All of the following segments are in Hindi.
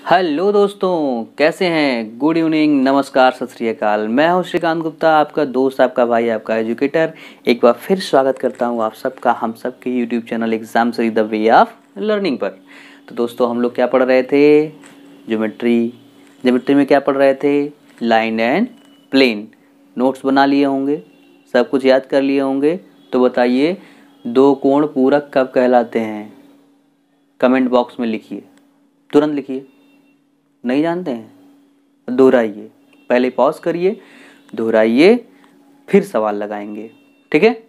हेलो दोस्तों, कैसे हैं? गुड इवनिंग, नमस्कार, सत श्री अकाल। मैं हूं श्रीकांत गुप्ता, आपका दोस्त, आपका भाई, आपका एजुकेटर। एक बार फिर स्वागत करता हूं आप सबका हम सबके YouTube channel exam study the way of learning पर। तो दोस्तों, हम लोग क्या पढ़ रहे थे? ज्योमेट्री में क्या पढ़ रहे थे? Line and plane. नोट्स बना लिए होंगे, सब कुछ याद कर लिए होंगे। तो बताइए, दो कोण पूरक कब कहलाते हैं? कमेंट बॉक्स में लिखिए, तुरंत लिखिए। नहीं जानते हैं? दोहराइए, पहले पॉज करिए, दोहराइए, फिर सवाल लगाएंगे। ठीक है,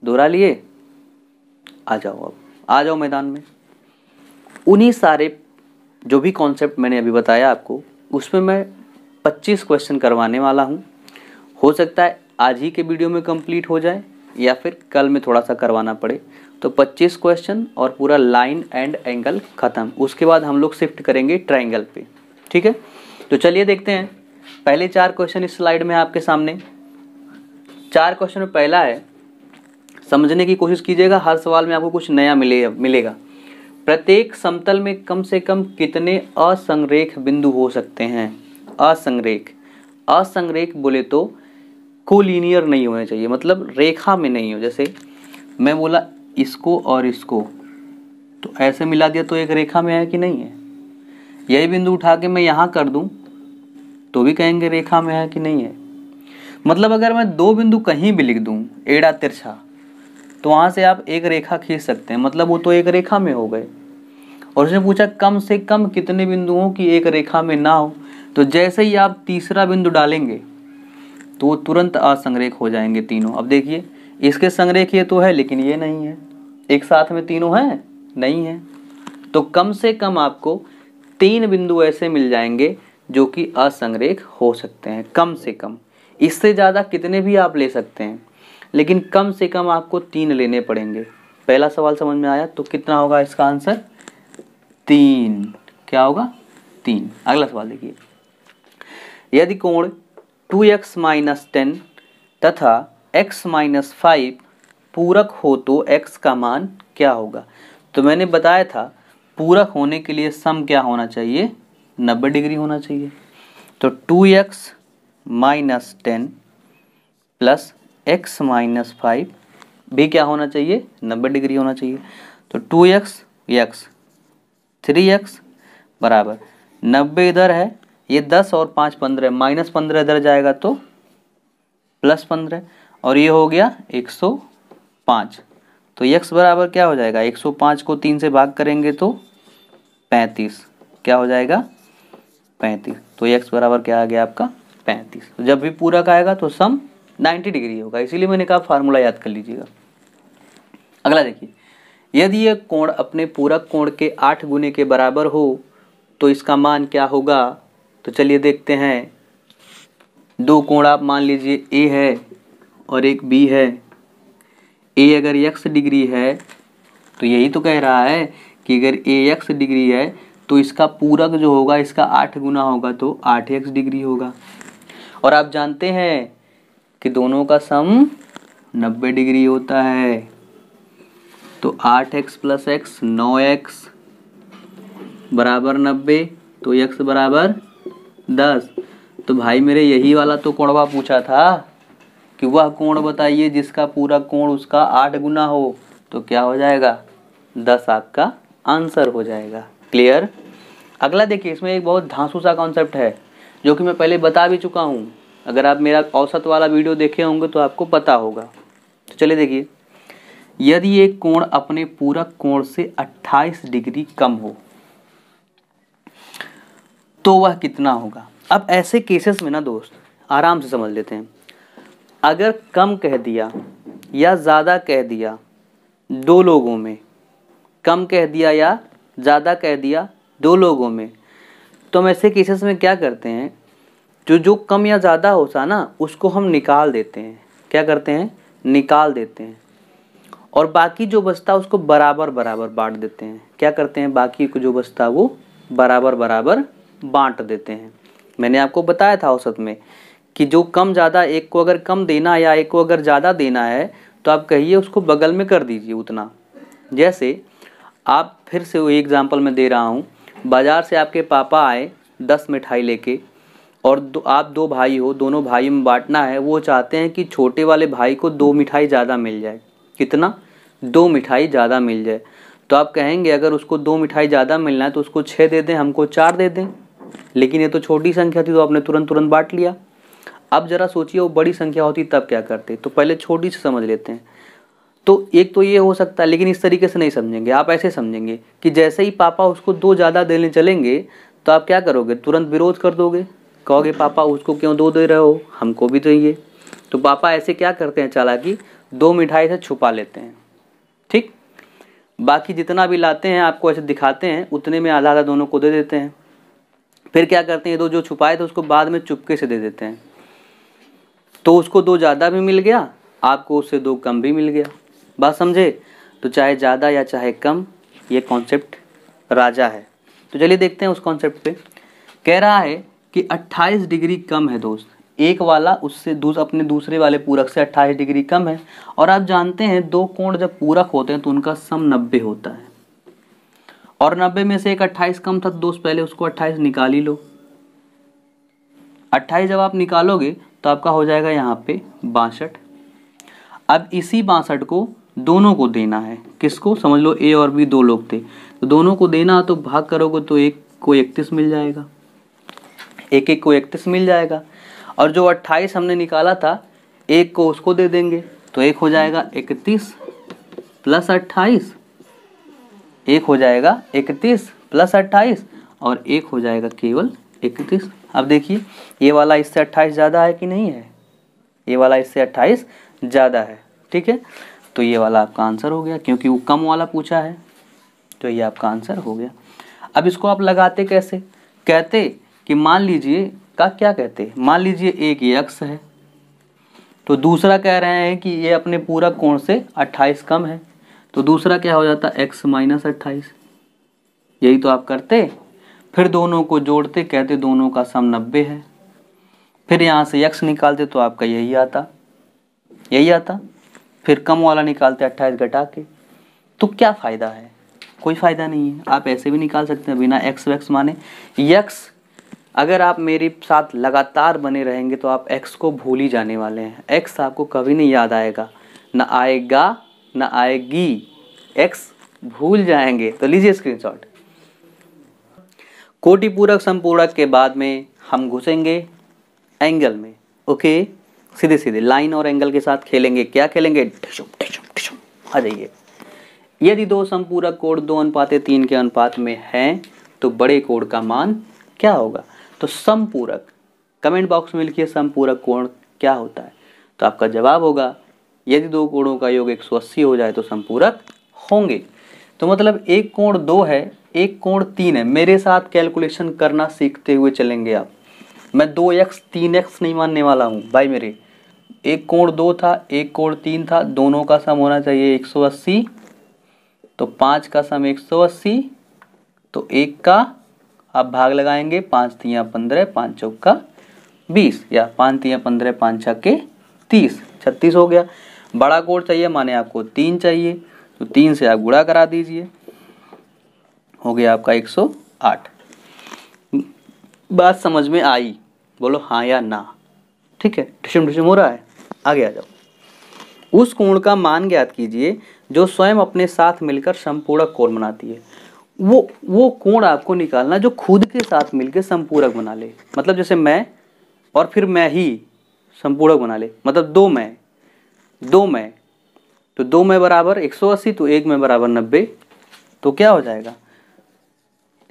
दोहरा लिए? आ जाओ, अब आ जाओ मैदान में। उन्हीं सारे जो भी कॉन्सेप्ट मैंने अभी बताया आपको, उसमें मैं 25 क्वेश्चन करवाने वाला हूँ। हो सकता है आज ही के वीडियो में कंप्लीट हो जाए या फिर कल में थोड़ा सा करवाना पड़े। तो 25 क्वेश्चन और पूरा लाइन एंड एंगल खत्म। उसके बाद हम लोग शिफ्ट करेंगे ट्रायंगल पे। ठीक है, तो चलिए देखते हैं। पहले 4 क्वेश्चन इस स्लाइड में आपके सामने। 4 क्वेश्चन में पहला है, समझने की कोशिश कीजिएगा, हर सवाल में आपको कुछ नया मिलेगा। प्रत्येक समतल में कम से कम कितने असंरेख बिंदु हो सकते हैं? असंरेख बोले तो कोलिनियर नहीं होने चाहिए, मतलब रेखा में नहीं हो। जैसे मैं बोला इसको और इसको, तो ऐसे मिला दिया तो एक रेखा में है कि नहीं है? यही बिंदु उठा के मैं यहाँ कर दूं तो भी कहेंगे रेखा में है कि नहीं है। मतलब अगर मैं 2 बिंदु कहीं भी लिख दूं, एड़ा तिरछा, तो वहां से आप एक रेखा खींच सकते हैं, मतलब वो तो एक रेखा में हो गए। और उसने पूछा कम से कम कितने बिंदुओं की एक रेखा में ना हो, तो जैसे ही आप तीसरा बिंदु डालेंगे तो वो तुरंत असंरेख हो जाएंगे तीनों। अब देखिए, इसके संरेख ये तो है लेकिन ये नहीं है, एक साथ में तीनों हैं नहीं है। तो कम से कम आपको 3 बिंदु ऐसे मिल जाएंगे जो कि असंरेख हो सकते हैं, कम से कम। इससे ज़्यादा कितने भी आप ले सकते हैं, लेकिन कम से कम आपको 3 लेने पड़ेंगे। पहला सवाल समझ में आया? तो कितना होगा इसका आंसर? 3। क्या होगा? 3। अगला सवाल देखिए, यदि कोण 2x-10 तथा x-5 पूरक हो तो x का मान क्या होगा? तो मैंने बताया था पूरक होने के लिए सम क्या होना चाहिए? 90 डिग्री होना चाहिए। तो 2x-10 प्लस x-5 भी क्या होना चाहिए? 90 डिग्री होना चाहिए। तो 2x 3x बराबर 90 इधर है, ये 10 और 5 15, -15 इधर जाएगा तो +15, और ये हो गया 105। तो x बराबर क्या हो जाएगा? 105 को 3 से भाग करेंगे तो 35। क्या हो जाएगा? 35। तो x बराबर क्या आ गया आपका? 35। तो जब भी पूरक आएगा तो सम 90 डिग्री होगा, इसीलिए मैंने कहा फार्मूला याद कर लीजिएगा। अगला देखिए, यदि यह कोण अपने पूरक कोण के 8 गुने के बराबर हो तो इसका मान क्या होगा? तो चलिए देखते हैं। 2 कोण आप मान लीजिए, A है और एक B है। A अगर x डिग्री है तो यही तो कह रहा है कि अगर A x डिग्री है तो इसका पूरक जो होगा इसका 8 गुना होगा तो 8x डिग्री होगा। और आप जानते हैं कि दोनों का सम 90 डिग्री होता है। तो 8x प्लस x 9x बराबर 90, तो x बराबर 10। तो भाई मेरे यही वाला तो कोणवा पूछा था कि वह कोण बताइए जिसका पूरा कोण उसका 8 गुना हो। तो क्या हो जाएगा? 10 आपका आंसर हो जाएगा। क्लियर? अगला देखिए, इसमें एक बहुत धांसू सा कॉन्सेप्ट है जो कि मैं पहले बता भी चुका हूँ। अगर आप मेरा औसत वाला वीडियो देखे होंगे तो आपको पता होगा। तो चलिए देखिए, यदि एक कोण अपने पूरक कोण से 28 डिग्री कम हो तो वह कितना होगा? अब ऐसे केसेस में ना दोस्त, आराम से समझ लेते हैं। अगर कम कह दिया या ज़्यादा कह दिया 2 लोगों में, कम कह दिया या ज़्यादा कह दिया 2 लोगों में, तो हम ऐसे केसेस में क्या करते हैं, जो कम या ज़्यादा होता है ना, उसको हम निकाल देते हैं। क्या करते हैं? निकाल देते हैं। और बाकी जो बचता है उसको बराबर बराबर बांट देते हैं। क्या करते हैं? बाकी को जो बचता है वो बराबर बराबर बांट देते हैं। मैंने आपको बताया था औसत में कि जो कम ज़्यादा, एक को अगर कम देना या एक को अगर ज़्यादा देना है तो आप कहिए उसको बगल में कर दीजिए उतना। जैसे आप, फिर से वही एग्जांपल मैं दे रहा हूँ, बाजार से आपके पापा आए 10 मिठाई लेके और आप 2 भाई हो, दोनों भाई में बांटना है। वो चाहते हैं कि छोटे वाले भाई को 2 मिठाई ज़्यादा मिल जाए। कितना? 2 मिठाई ज़्यादा मिल जाए। तो आप कहेंगे अगर उसको 2 मिठाई ज़्यादा मिलना है तो उसको 6 दे दें, हमको 4 दे दें। लेकिन ये तो छोटी संख्या थी तो आपने तुरंत बांट लिया। अब जरा सोचिए वो बड़ी संख्या होती तब क्या करते? तो पहले छोटी से समझ लेते हैं। तो एक तो ये हो सकता है, लेकिन इस तरीके से नहीं समझेंगे आप, ऐसे समझेंगे कि जैसे ही पापा उसको 2 ज़्यादा देने चलेंगे तो आप क्या करोगे? तुरंत विरोध कर दोगे, कहोगे पापा उसको क्यों 2 दे रहे हो, हमको भी चाहिए। तो पापा ऐसे क्या करते हैं चालाकी, 2 मिठाई से छुपा लेते हैं। ठीक, बाकी जितना भी लाते हैं आपको ऐसे दिखाते हैं, उतने में आधा आधा दोनों को दे देते हैं। फिर क्या करते हैं, 2 जो छुपाए थे उसको बाद में चुपके से दे देते हैं। तो उसको 2 ज़्यादा भी मिल गया, आपको उससे 2 कम भी मिल गया। बात समझे? तो चाहे ज़्यादा या चाहे कम, ये कॉन्सेप्ट राजा है। तो चलिए देखते हैं उस कॉन्सेप्ट पे। कह रहा है कि 28 डिग्री कम है दोस्त, एक वाला उससे अपने दूसरे वाले पूरक से 28 डिग्री कम है। और आप जानते हैं 2 कोण जब पूरक होते हैं तो उनका सम 90 होता है। और 90 में से एक 28 कम था दोस्त, पहले उसको 28 निकाल ही लो। 28 जब आप निकालोगे तो आपका हो जाएगा यहाँ पे 62। अब इसी 62 को दोनों को देना है। किसको? समझ लो ए और बी 2 लोग थे, तो दोनों को देना, तो भाग करोगे तो एक को 31 मिल जाएगा, एक को 31 मिल जाएगा। और जो 28 हमने निकाला था, एक को उसको दे देंगे, तो एक हो जाएगा 31 प्लस 28, एक हो जाएगा 31 प्लस 28 और एक हो जाएगा केवल 31। अब देखिए ये वाला इससे 28 ज़्यादा है कि नहीं है? ये वाला इससे 28 ज़्यादा है। ठीक है, तो ये वाला आपका आंसर हो गया, क्योंकि वो कम वाला पूछा है, तो ये आपका आंसर हो गया। अब इसको आप लगाते कैसे? कहते कि मान लीजिए क्या कहते, मान लीजिए एक ये अक्ष है, तो दूसरा कह रहे हैं कि ये अपने पूरक कोण से 28 कम है, तो दूसरा क्या हो जाता? x minus 28। यही तो आप करते। फिर दोनों को जोड़ते, कहते दोनों का सम 90 है। फिर यहाँ से x निकालते तो आपका यही आता। फिर कम वाला निकालते 28 घटा के। तो क्या फ़ायदा है? कोई फ़ायदा नहीं है। आप ऐसे भी निकाल सकते हैं बिना x वैक्स माने। x अगर आप मेरे साथ लगातार बने रहेंगे तो आप x को भूल ही जाने वाले हैं। x आपको कभी नहीं याद आएगा, ना आएगा ना आएगी, x भूल जाएंगे। तो लीजिए स्क्रीनशॉट। कोटि पूरक संपूरक के बाद में हम घुसेंगे एंगल में। ओके, सीधे सीधे लाइन और एंगल के साथ खेलेंगे। क्या खेलेंगे? ढिशुम ढिशुम ढिशुम। आ जाइए। यदि 2 संपूरक कोण 2:3 के अनुपात में हैं तो बड़े कोण का मान क्या होगा? तो समपूरक, कमेंट बॉक्स में लिखिए समपूरक कोण क्या होता है। तो आपका जवाब होगा यदि 2 कोणों का योग 180 हो जाए तो समपूरक होंगे। तो मतलब एक कोण 2 है, एक कोण 3 है। मेरे साथ कैलकुलेशन करना सीखते हुए चलेंगे आप। मैं 2x 3x नहीं मानने वाला हूँ भाई मेरे। एक कोण 2 था, एक कोण 3 था, दोनों का सम होना चाहिए 180। तो 5 का सम 180, तो 1 का आप भाग लगाएंगे, 5 तियाँ 15, 5 चौका 20, या 5 तियाँ 15, 5 छक्के 30, 36 हो गया। बड़ा कोण चाहिए माने आपको 3 चाहिए, तो 3 से आप गुणा करा दीजिए, हो गया आपका 108। बात समझ में आई? बोलो हाँ या ना। ठीक है, ढिशुम ढिशुम हो रहा है। आगे आ जाओ। उस कोण का मान ज्ञात कीजिए जो स्वयं अपने साथ मिलकर संपूरक कोण बनाती है। वो कोण आपको निकालना जो खुद के साथ मिलकर संपूरक बना ले। मतलब जैसे मैं और फिर मैं ही संपूरक बना ले, मतलब 2 मैं, तो 2 मैं बराबर 180, तो 1 मैं बराबर 90। तो क्या हो जाएगा?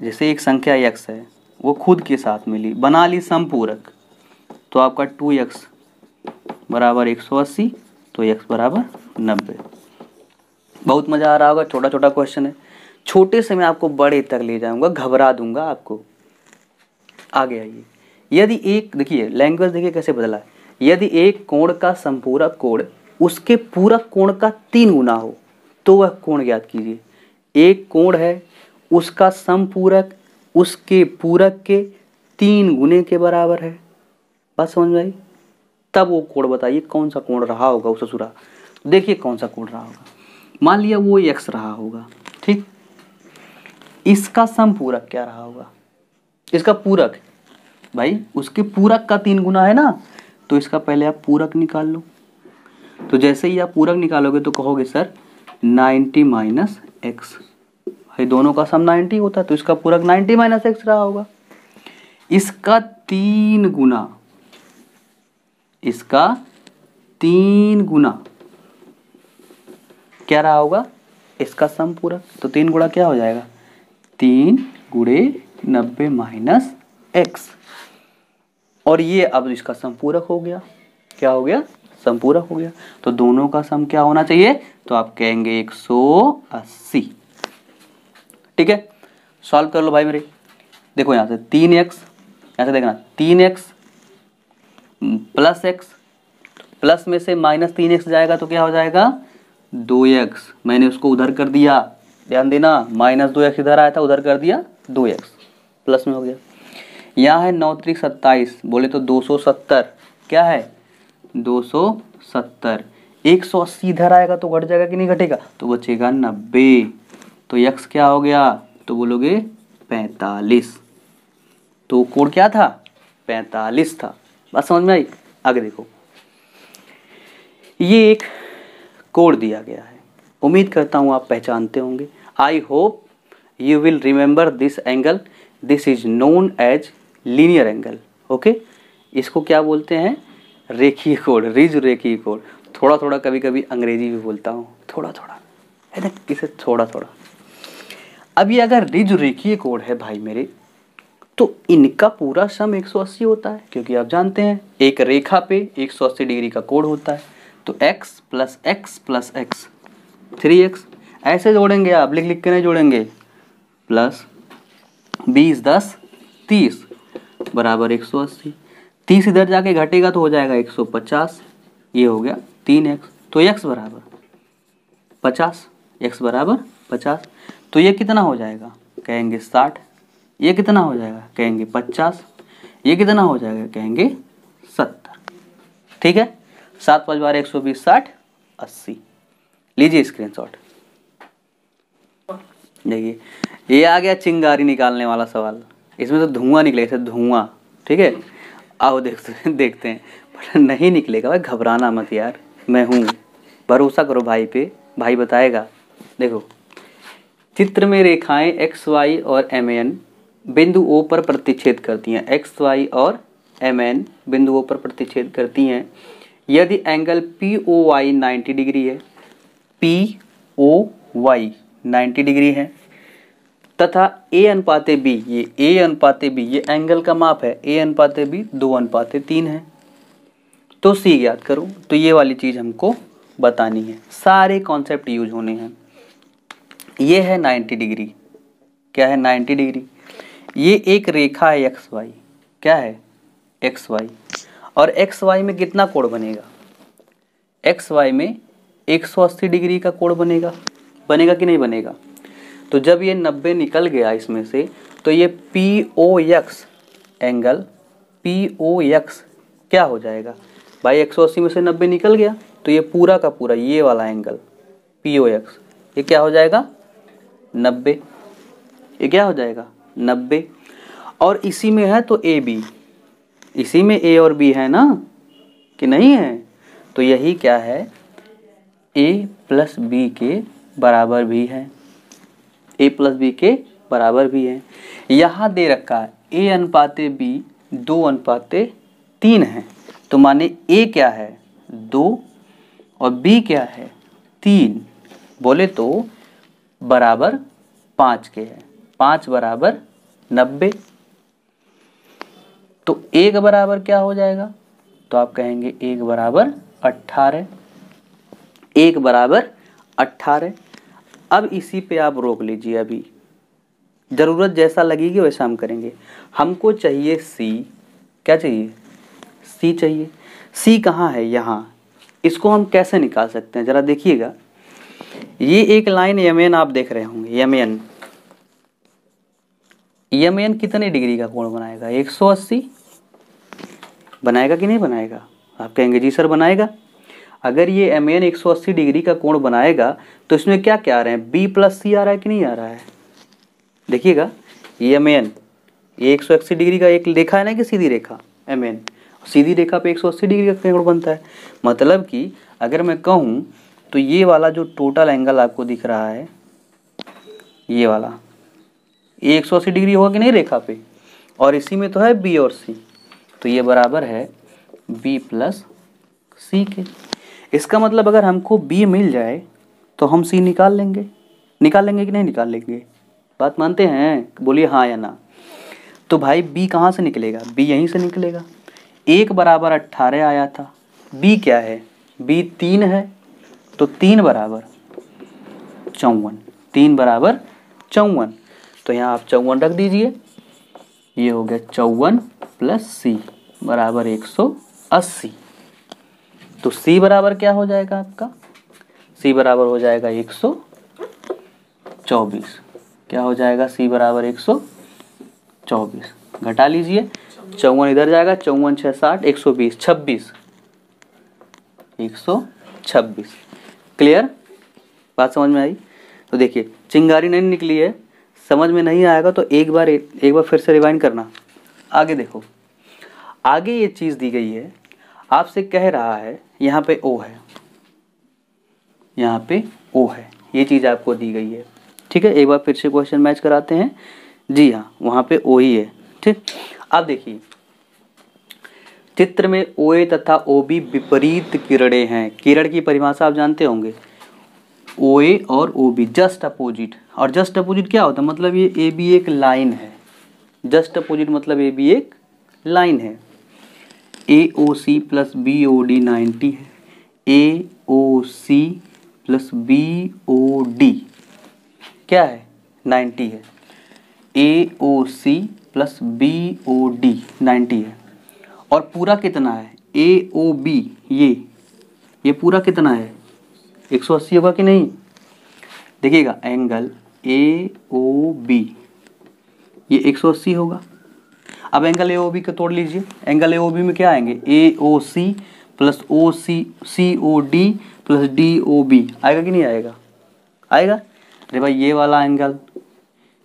जैसे एक संख्या x है, वो खुद के साथ मिली, बना ली संपूरक, तो आपका 2x बराबर 180, तो x बराबर 90। बहुत मज़ा आ रहा होगा। छोटा छोटा क्वेश्चन है, छोटे से मैं आपको बड़े तक ले जाऊंगा, घबरा दूंगा आपको। आगे आइए। यदि एक, देखिए लैंग्वेज देखिए कैसे बदला है। यदि एक कोण का संपूरक कोण उसके पूरक कोण का 3 गुना हो तो वह कोण ज्ञात कीजिए। एक कोण है, उसका समपूरक उसके पूरक के 3 गुने के बराबर है। बात समझ में आई? तब वो कोण बताइए कौन सा कोण रहा होगा उस ससुरा। देखिए कौन सा कोण रहा होगा। मान लिया वो x रहा होगा, ठीक। इसका समपूरक क्या रहा होगा? इसका पूरक भाई उसके पूरक का 3 गुना है ना, तो इसका पहले आप पूरक निकाल लो। तो जैसे ही आप पूरक निकालोगे तो कहोगे सर 90 माइनस एक्स, भाई दोनों का सम 90 होता है तो इसका पूरक 90 माइनस एक्स रहा होगा। इसका 3 गुना, इसका 3 गुना क्या रहा होगा? इसका समपूरक। तो 3 गुणा क्या हो जाएगा? 3 गुणे 90 माइनस एक्स, और ये अब इसका समपूरक हो गया। क्या हो गया? समपूरक हो गया। तो दोनों का सम क्या होना चाहिए? तो आप कहेंगे 180। ठीक है, सॉल्व कर लो भाई मेरे। देखो यहां से 3x, यहां से देखना 3x प्लस x, प्लस में से माइनस 3x जाएगा तो क्या हो जाएगा? 2x। मैंने उसको उधर कर दिया, ध्यान देना, माइनस 2x इधर आया था, उधर कर दिया 2x, प्लस में हो गया। यहाँ है 9 त्रिक 27, बोले तो 270, क्या है? 270। 180 इधर आएगा तो घट जाएगा कि नहीं घटेगा? तो बचेगा 90। तो x क्या हो गया? तो बोलोगे 45। तो कोड क्या था? 45 था। बात समझ में आई? आगे देखो, ये एक कोड दिया गया है, उम्मीद करता हूँ आप पहचानते होंगे। I hope you will remember this angle, this is known as linear angle. Okay, इसको क्या बोलते हैं? रेखीय कोण, रिज रेखीय कोण। थोड़ा थोड़ा कभी कभी अंग्रेजी भी बोलता हूँ, थोड़ा थोड़ा है ना, किसे थोड़ा थोड़ा। अब ये अगर रिज रेखीय कोण है भाई मेरे, तो इनका पूरा सम 180 होता है, क्योंकि आप जानते हैं एक रेखा पे 180 डिग्री का कोण होता है। तो x plus x plus x 3x, ऐसे जोड़ेंगे आप, लिख लिख के नहीं जोड़ेंगे। प्लस 20 10 30 बराबर 180। 30 इधर जाके घटेगा तो हो जाएगा 150, ये हो गया 3x। तो x बराबर 50, x बराबर 50। तो ये कितना हो जाएगा? कहेंगे 60। ये कितना हो जाएगा? कहेंगे 50। ये कितना हो जाएगा? कहेंगे 70। ठीक है, 7 5 12 120 60 80। लीजिए स्क्रीनशॉट। देखिए ये आ गया चिंगारी निकालने वाला सवाल, इसमें तो धुआं निकलेगा, धुआं। ठीक है, आओ देखते हैं। पर नहीं निकलेगा भाई, घबराना मत यार, मैं हूँ, भरोसा करो भाई पे, भाई बताएगा। देखो चित्र में रेखाएं एक्स वाई और एम एन बिंदु ओ पर प्रतिच्छेद करती हैं। एक्स वाई और एम एन बिंदु ओ पर प्रतिच्छेद करती हैं यदि angle P O Y 90 degree है, पी ओ वाई 90 डिग्री है, तथा ए अनुपाते बी, ये ए अनुपाते बी ये एंगल का माप है, ए अनुपाते बी 2:3 है, तो सी ज्ञात करो। तो ये वाली चीज हमको बतानी है, सारे कॉन्सेप्ट यूज होने हैं। ये है 90 डिग्री, क्या है? 90 डिग्री। ये एक रेखा है एक्स वाई, क्या है? X Y. और एक्स वाई में कितना कोण बनेगा? एक्स वाई में 180 डिग्री का कोण बनेगा, बनेगा कि नहीं बनेगा? तो जब ये 90 निकल गया इसमें से, तो ये P O X angle, P O X क्या हो जाएगा भाई? 180 में से 90 निकल गया तो ये पूरा का पूरा ये वाला एंगल पी ओ एक्स ये क्या हो जाएगा? 90। ये क्या हो जाएगा? 90। और इसी में है तो ए बी, इसी में ए और बी है ना, कि नहीं है? तो यही क्या है? ए प्लस बी के बराबर भी है, ए प्लस बी के बराबर भी है। यहाँ दे रखा है ए अनुपाते बी 2:3 है, तो माने ए क्या है? 2 और बी क्या है? 3, बोले तो बराबर 5 के है। 5 बराबर 90। तो 1 बराबर क्या हो जाएगा? तो आप कहेंगे 1 बराबर 18। 1 बराबर 18। अब इसी पे आप रोक लीजिए, अभी जरूरत जैसा लगेगी वैसा हम करेंगे। हमको चाहिए सी, क्या चाहिए? सी चाहिए। सी कहाँ है? यहाँ। इसको हम कैसे निकाल सकते हैं जरा देखिएगा। ये एक लाइन एम एन आप देख रहे होंगे, एम एन, एम एन कितने डिग्री का कोण बनाएगा? 180 बनाएगा कि नहीं बनाएगा? आप कहेंगे जी सर बनाएगा। अगर ये एम एन 180 डिग्री का कोण बनाएगा तो इसमें क्या क्या आ रहे हैं? बी प्लस सी आ रहा है कि नहीं आ रहा है? देखिएगा ये MAN, ये 180 डिग्री का एक रेखा है ना कि सीधी रेखा MN, सीधी रेखा पे 180 डिग्री का त्रिकोण बनता है। मतलब कि अगर मैं कहूँ तो ये वाला जो टोटल एंगल आपको दिख रहा है, ये वाला, ये 180 डिग्री होगा कि नहीं रेखा पे, और इसी में तो है B और C, तो ये बराबर है B प्लस C के। इसका मतलब अगर हमको B मिल जाए तो हम C निकाल लेंगे कि नहीं निकाल लेंगे? बात मानते हैं? बोलिए हाँ या ना। तो भाई B कहाँ से निकलेगा? B यहीं से निकलेगा। 1 बराबर 18 आया था, B क्या है? B 3 है, तो 3 बराबर 54, 3 बराबर 54, तो यहाँ आप 54 रख दीजिए। ये हो गया 54 प्लस C बराबर 180। तो C बराबर क्या हो जाएगा आपका? C बराबर हो जाएगा 124। क्या हो जाएगा? C बराबर 124। घटा लीजिए, 54 इधर जाएगा, 54 6 60, 120, 26, 126। क्लियर? बात समझ में आई? तो देखिए चिंगारी नहीं निकली है, समझ में नहीं आएगा तो एक बार फिर से रिवाइंड करना। आगे देखो, आगे ये चीज़ दी गई है, आपसे कह रहा है यहाँ पे O है, यहाँ पे O है, ये चीज़ आपको दी गई है। ठीक है, एक बार फिर से क्वेश्चन मैच कराते हैं। जी हाँ, वहाँ पे O ही है। ठीक, अब देखिए चित्र में OA तथा OB विपरीत किरणें हैं। किरण की परिभाषा आप जानते होंगे, OA और OB जस्ट अपोजिट। और जस्ट अपोजिट क्या होता है? मतलब ये AB एक लाइन है, जस्ट अपोजिट मतलब AB एक लाइन है। AOC प्लस BOD 90 है, AOC प्लस BOD क्या है? 90 है। AOC प्लस BOD 90 है। और पूरा कितना है? AOB ये पूरा कितना है? 180 होगा कि नहीं? देखिएगा एंगल AOB ये 180 होगा। अब एंगल AOB को तोड़ लीजिए। एंगल AOB में क्या आएंगे? AOC plus COD plus DOB आएगा कि नहीं आएगा? आएगा। अरे भाई ये वाला एंगल,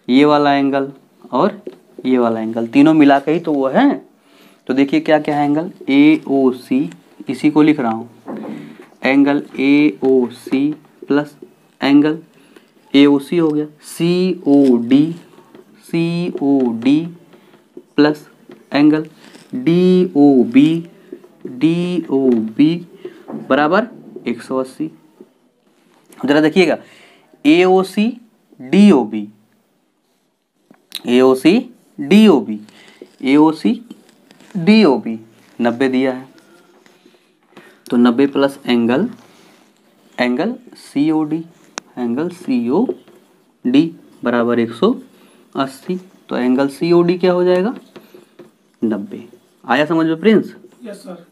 ये वाला एंगल और ये वाला एंगल तीनों मिला के ही तो वो है। तो देखिए क्या क्या है एंगल AOC, इसी को लिख रहा हूँ, angle AOC plus angle AOC हो गया COD प्लस एंगल DOB बराबर 180। जरा देखिएगा AOC DOB 90 दिया है, तो 90 प्लस एंगल COD बराबर 180। तो एंगल COD क्या हो जाएगा? 90। आया समझ में प्रिंस? Yes sir.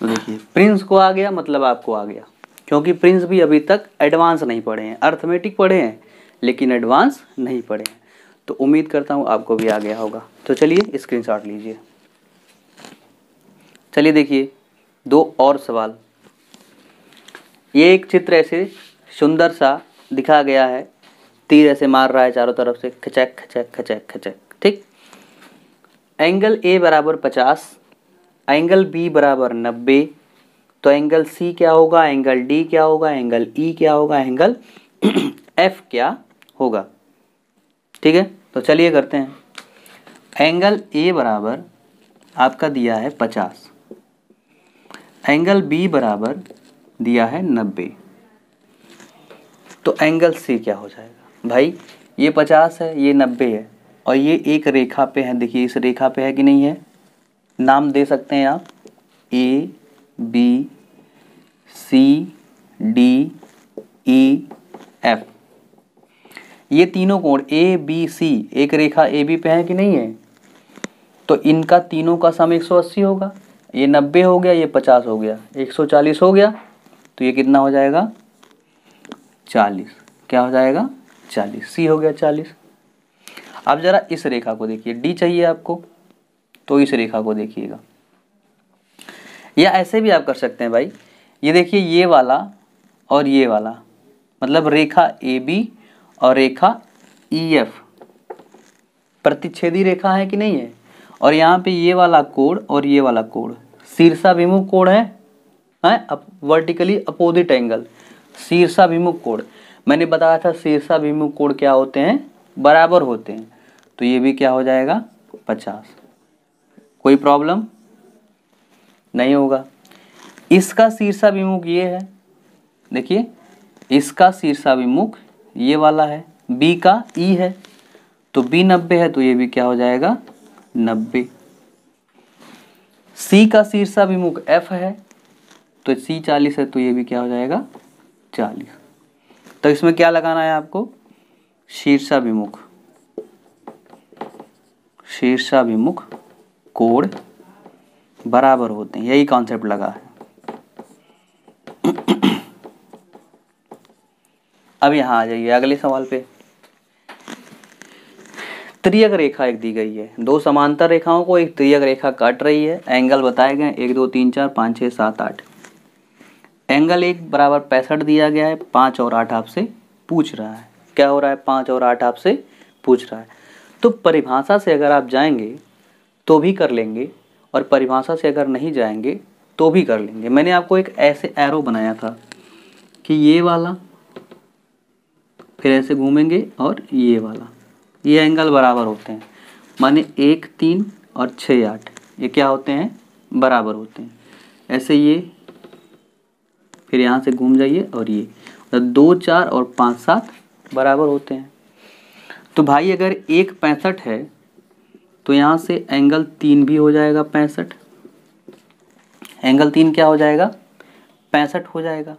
तो देखिए प्रिंस को आ गया मतलब आपको आ गया, क्योंकि प्रिंस भी अभी तक एडवांस नहीं पढ़े हैं, अर्थमेटिक पढ़े हैं लेकिन एडवांस नहीं पढ़े हैं। तो उम्मीद करता हूँ आपको भी आ गया होगा। तो चलिए स्क्रीनशॉट लीजिए। चलिए देखिए दो और सवाल। ये एक चित्र ऐसे सुंदर सा दिखा गया है, तीर ऐसे मार रहा है चारों तरफ से, खचक खचक खचक खचक। ठीक, एंगल A बराबर 50, एंगल B बराबर 90, तो एंगल C क्या होगा, एंगल D क्या होगा, एंगल E क्या होगा, एंगल F क्या होगा? ठीक है, तो चलिए करते हैं। एंगल A बराबर आपका दिया है 50, एंगल B बराबर दिया है 90, तो एंगल C क्या हो जाएगा? भाई ये 50 है, ये 90 है, और ये एक रेखा पे है। देखिए इस रेखा पे है कि नहीं है? नाम दे सकते हैं आप, A B C D E F। ये तीनों कोण A B C एक रेखा AB पे है कि नहीं है? तो इनका तीनों का सम 180 होगा। ये 90 हो गया, ये 50 हो गया, 140 हो गया, तो ये कितना हो जाएगा? 40। क्या हो जाएगा? 40। C हो गया 40। अब जरा इस रेखा को देखिए, D चाहिए आपको तो इस रेखा को देखिएगा, या ऐसे भी आप कर सकते हैं भाई। ये देखिए ये वाला और ये वाला, मतलब रेखा AB और रेखा EF प्रतिच्छेदी रेखा है कि नहीं है, और यहाँ पे ये वाला कोण और ये वाला कोण शीर्षाभिमुख कोण है वर्टिकली अपोजिट एंगल, शीर्षाभिमुख कोण। मैंने बताया था शीर्षाभिमुख कोण क्या होते हैं, बराबर होते हैं। तो ये भी क्या हो जाएगा 50। कोई प्रॉब्लम नहीं होगा। इसका शीर्षाभिमुख ये है, देखिए इसका शीर्षाभिमुख ये वाला है, बी का ई है, तो बी 90 है तो ये भी क्या हो जाएगा 90। सी का शीर्षाभिमुख एफ है, तो सी 40 है तो ये भी क्या हो जाएगा 40। तो इसमें क्या लगाना है आपको, शीर्षाभिमुख, शीर्षाभिमुख कोण बराबर होते हैं, यही कॉन्सेप्ट लगा है। अब यहां आ जाइए अगले सवाल पे। त्रियक रेखा एक दी गई है, दो समांतर रेखाओं को एक त्रियक रेखा काट रही है। एंगल बताए गए 1 2 3 4 5 6 7 8। एंगल 1 बराबर 65 दिया गया है, 5 और 8 आपसे पूछ रहा है। क्या हो रहा है, 5 और 8 आपसे पूछ रहा है। तो परिभाषा से अगर आप जाएंगे तो भी कर लेंगे, और परिभाषा से अगर नहीं जाएंगे तो भी कर लेंगे। मैंने आपको एक ऐसे एरो बनाया था कि ये वाला, फिर ऐसे घूमेंगे और ये वाला, ये एंगल बराबर होते हैं। माने 1 3 और 6 8 ये क्या होते हैं, बराबर होते हैं। ऐसे ये, फिर यहाँ से घूम जाइए और ये, 2 4 और 5 7 बराबर होते हैं। तो भाई अगर 1 65 है तो यहाँ से एंगल 3 भी हो जाएगा 65। एंगल 3 क्या हो जाएगा 65 हो जाएगा।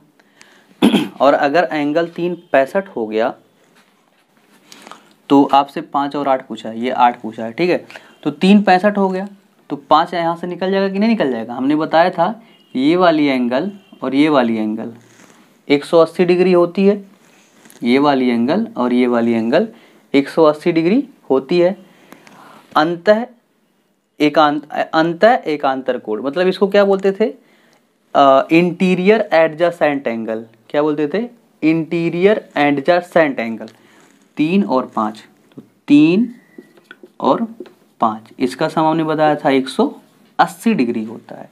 और अगर एंगल 3 65 हो गया तो आपसे 5 और 8 पूछा है, ये 8 पूछा है, ठीक है। तो 3 65 हो गया तो 5 यहाँ से निकल जाएगा कि नहीं निकल जाएगा। हमने बताया था ये वाली एंगल और ये वाली एंगल 180 डिग्री होती है, ये वाली एंगल और ये वाली एंगल 180 डिग्री होती है। अंतः एकांतर कोण, मतलब इसको क्या बोलते थे, इंटीरियर एडजेसेंट एंगल। क्या बोलते थे, इंटीरियर एडजेसेंट एंगल। 3 और 5, तो 3 और 5 इसका सम हमने बताया था 180 डिग्री होता है।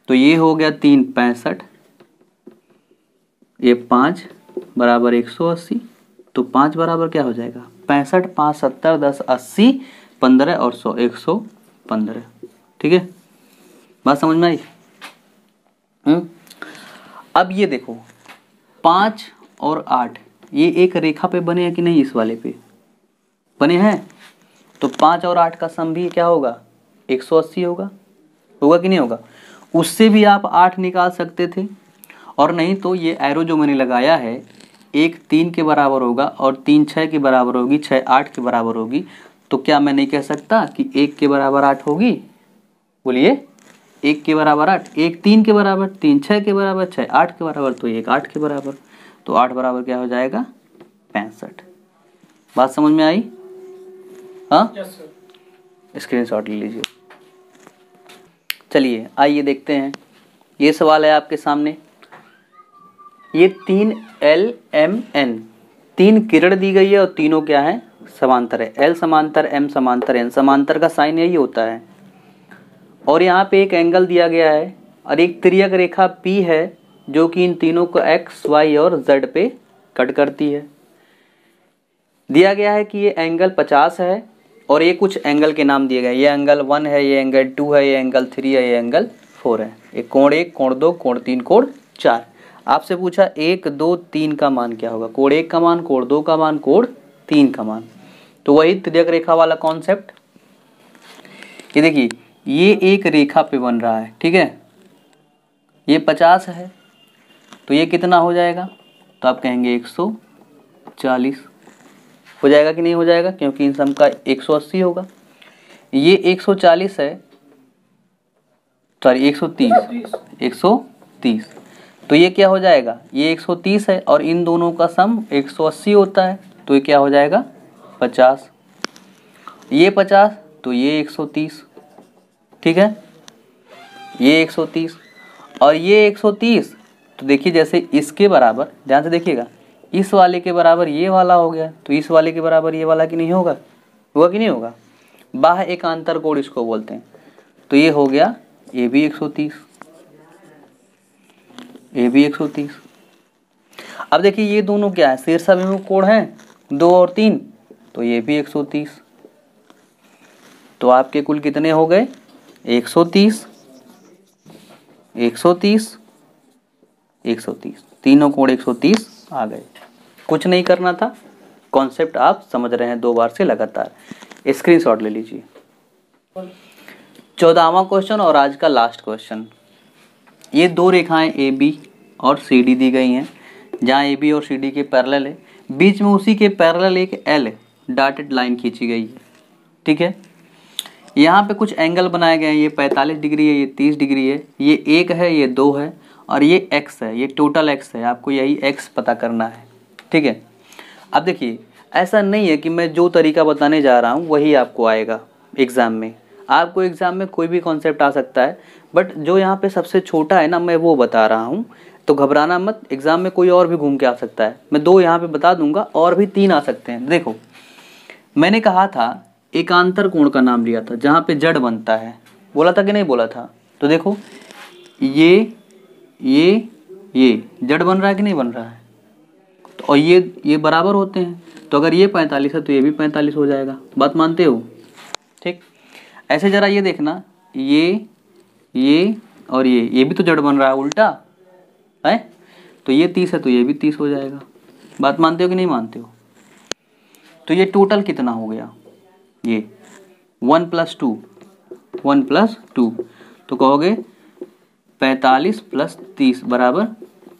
तो ये हो गया 3 65, ये 5 बराबर 180, तो 5 बराबर क्या हो जाएगा 65, 5 70 10 80 15 और 100 115। ठीक है, बात समझ में आई। अब ये देखो 5 और 8 ये एक रेखा पे बने हैं कि नहीं, इस वाले पे बने हैं। तो 5 और 8 का सम भी क्या होगा 180 होगा, होगा कि नहीं होगा। उससे भी आप 8 निकाल सकते थे, और नहीं तो ये एरो जो मैंने लगाया है 1 3 के बराबर होगा और 3 6 के बराबर होगी, 6 8 के बराबर होगी। तो क्या मैं नहीं कह सकता कि 1 के बराबर 8 होगी, बोलिए 1 के बराबर 8, 1 3 के बराबर, 3 6 के बराबर, 6 8 के बराबर, तो 1 8 के बराबर। तो 8 बराबर क्या हो जाएगा 65। बात समझ में आई। हाँ स्क्रीनशॉट ले लीजिए। चलिए आइए देखते हैं, ये सवाल है आपके सामने। ये 3 L M N 3 किरण दी गई है और तीनों क्या है समांतर है। L समांतर, M समांतर, N समांतर का साइन यही होता है। और यहाँ पे एक एंगल दिया गया है और एक त्रियक रेखा P है जो कि इन तीनों को X Y और Z पे कट करती है। दिया गया है कि ये एंगल 50 है और ये कुछ एंगल के नाम दिए गए। ये एंगल 1 है, ये एंगल 2 है, ये एंगल 3 है, ये एंगल 4 है। एक कोण 1, कोण 2, कोण 3, कोण 4। आपसे पूछा 1 2 3 का मान क्या होगा, कोण 1 का मान, कोण 2 का मान, कोण 3 का मान। तो वही त्रियक रेखा वाला कॉन्सेप्ट। ये देखिए ये एक रेखा पे बन रहा है, ठीक है। ये 50 है तो ये कितना हो जाएगा, तो आप कहेंगे 140 हो जाएगा कि नहीं हो जाएगा, क्योंकि इन सम का 180 होगा। ये 140 है, सॉरी 130, तो ये क्या हो जाएगा, ये 130 है और इन दोनों का सम 180 होता है, तो ये क्या हो जाएगा 50। ये 50 तो ये 130, ठीक है। ये 130 और ये 130, तो देखिए जैसे इसके बराबर, ध्यान से देखिएगा, इस वाले के बराबर ये वाला हो गया, तो इस वाले के बराबर ये वाला कि नहीं होगा, हुआ कि नहीं होगा। बाह्य एकांतर कोण इसको बोलते हैं। तो ये हो गया ये भी 130, ये भी 130। अब देखिए ये दोनों क्या है, शीर्षाभिमुख कोण है 2 और 3, तो ये भी 130। तो आपके कुल कितने हो गए 130, 130, 130, तीनों कोण 130 आ गए। कुछ नहीं करना था, कॉन्सेप्ट आप समझ रहे हैं 2 बार से लगातार। स्क्रीनशॉट ले लीजिए। 14वां क्वेश्चन और आज का लास्ट क्वेश्चन। ये 2 रेखाएं AB और CD दी गई हैं, जहाँ AB और CD के पैरेलल है, बीच में उसी के पैरेलल एक L डॉटेड लाइन खींची गई है। ठीक है, यहाँ पे कुछ एंगल बनाए गए हैं, ये 45 डिग्री है, ये 30 डिग्री है, ये 1 है, ये 2 है और ये x है, ये टोटल x है। आपको यही x पता करना है। ठीक है, अब देखिए ऐसा नहीं है कि मैं जो तरीका बताने जा रहा हूँ वही आपको आएगा एग्ज़ाम में। आपको एग्ज़ाम में कोई भी कॉन्सेप्ट आ सकता है, बट जो यहाँ पे सबसे छोटा है ना, मैं वो बता रहा हूँ, तो घबराना मत। एग्ज़ाम में कोई और भी घूम के आ सकता है, मैं 2 यहाँ पे बता दूंगा, और भी 3 आ सकते हैं। देखो मैंने कहा था एकांतर कोण का नाम लिया था, जहाँ पे जड़ बनता है, बोला था कि नहीं बोला था। तो देखो ये जड़ बन रहा है कि नहीं बन रहा है, तो और ये बराबर होते हैं, तो अगर ये 45 है तो ये भी 45 हो जाएगा। बात मानते हो? ठीक, ऐसे जरा ये देखना, ये और ये भी तो जड़ बन रहा है उल्टा है, तो ये 30 है तो ये भी 30 हो जाएगा। बात मानते हो कि नहीं मानते हो? तो ये टोटल कितना हो गया, ये 1 + 2, 1 + 2, तो कहोगे 45 + 30 =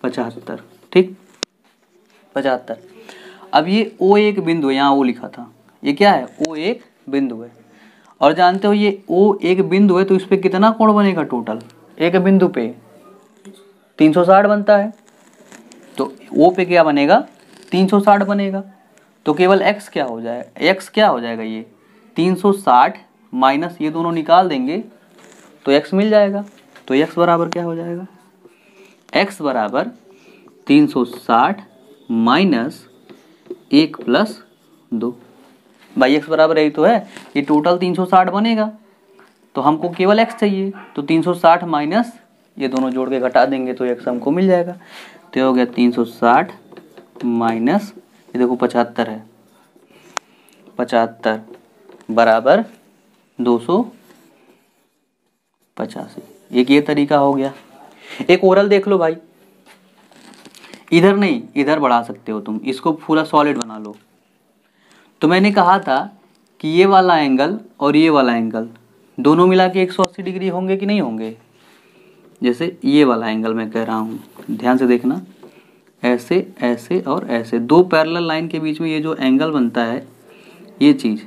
75। ठीक, 75। अब ये O एक बिंदु है, यहाँ O लिखा था, ये क्या है, O एक बिंदु है, और जानते हो ये O एक बिंदु है, तो इस पे कितना कोण बनेगा टोटल, एक बिंदु पे 360 बनता है, तो O पे क्या बनेगा 360 बनेगा। तो केवल x क्या हो जाएगा, x क्या हो जाएगा, ये 360 माइनस ये दोनों निकाल देंगे तो x मिल जाएगा। तो x बराबर क्या हो जाएगा, x बराबर 360 माइनस 1 + 2। भाई x बराबर यही तो है, ये टोटल 360 बनेगा, तो हमको केवल x चाहिए, तो 360 माइनस ये दोनों जोड़ के घटा देंगे तो x हमको मिल जाएगा। तो ये हो गया 360 माइनस ये देखो 75 है, 75 बराबर 285। एक ये तरीका हो गया। एक ओरल देख लो भाई, इधर नहीं इधर बढ़ा सकते हो तुम, इसको पूरा सॉलिड बना लो। तो मैंने कहा था कि ये वाला एंगल और ये वाला एंगल दोनों मिला के 180 डिग्री होंगे कि नहीं होंगे। जैसे ये वाला एंगल मैं कह रहा हूँ, ध्यान से देखना, ऐसे ऐसे और ऐसे 2 पैरेलल लाइन के बीच में ये जो एंगल बनता है, ये चीज़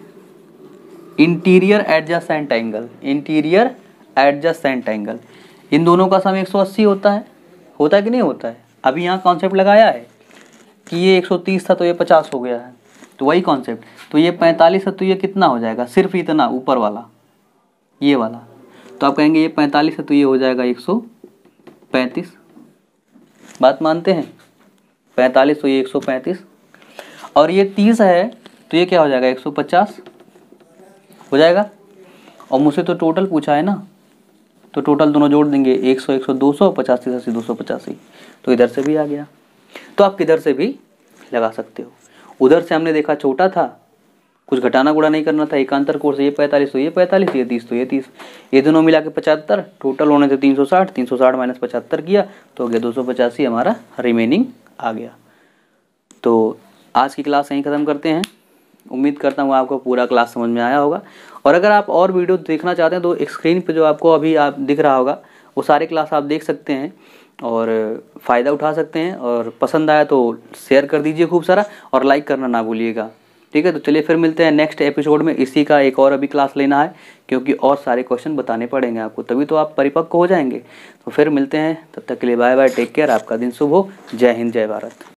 interior adjacent angle, interior adjacent angle, इन दोनों का सम 180 होता है कि नहीं होता है। अभी यहाँ कॉन्सेप्ट लगाया है कि ये 130 था तो ये 50 हो गया है, तो वही कॉन्सेप्ट। तो ये 45 है तो ये कितना हो जाएगा, सिर्फ इतना ऊपर वाला ये वाला, तो आप कहेंगे ये 45 है तो ये हो जाएगा 135। बात मानते हैं, 45 तो ये 135, और ये 30 है तो ये क्या हो जाएगा 150 हो जाएगा। और मुझसे तो टोटल पूछा है ना, तो टोटल दोनों जोड़ देंगे 100 100 200 50 30 80 285, तो इधर से भी आ गया। तो आप किधर से भी लगा सकते हो। उधर से हमने देखा छोटा था, कुछ घटाना गुड़ा नहीं करना था, एकांतर कोण से ये 45 तो ये 45, ये 30 तो ये 30, ये दोनों मिला के 75, टोटल होने थे 360, 360 माइनस 75 किया तो हो गया 285 हमारा रिमेनिंग आ गया। तो आज की क्लास यहीं ख़त्म करते हैं। उम्मीद करता हूँ आपको पूरा क्लास समझ में आया होगा, और अगर आप और वीडियो देखना चाहते हैं तो स्क्रीन पे जो आपको अभी आप दिख रहा होगा वो सारे क्लास आप देख सकते हैं और फ़ायदा उठा सकते हैं। और पसंद आया तो शेयर कर दीजिए खूब सारा, और लाइक करना ना भूलिएगा। ठीक है, तो चलिए फिर मिलते हैं नेक्स्ट एपिसोड में। इसी का एक और अभी क्लास लेना है, क्योंकि और सारे क्वेश्चन बताने पड़ेंगे आपको, तभी तो आप परिपक्व हो जाएंगे। तो फिर मिलते हैं, तब तक के लिए बाय बाय, टेक केयर, आपका दिन शुभ हो। जय हिंद, जय भारत।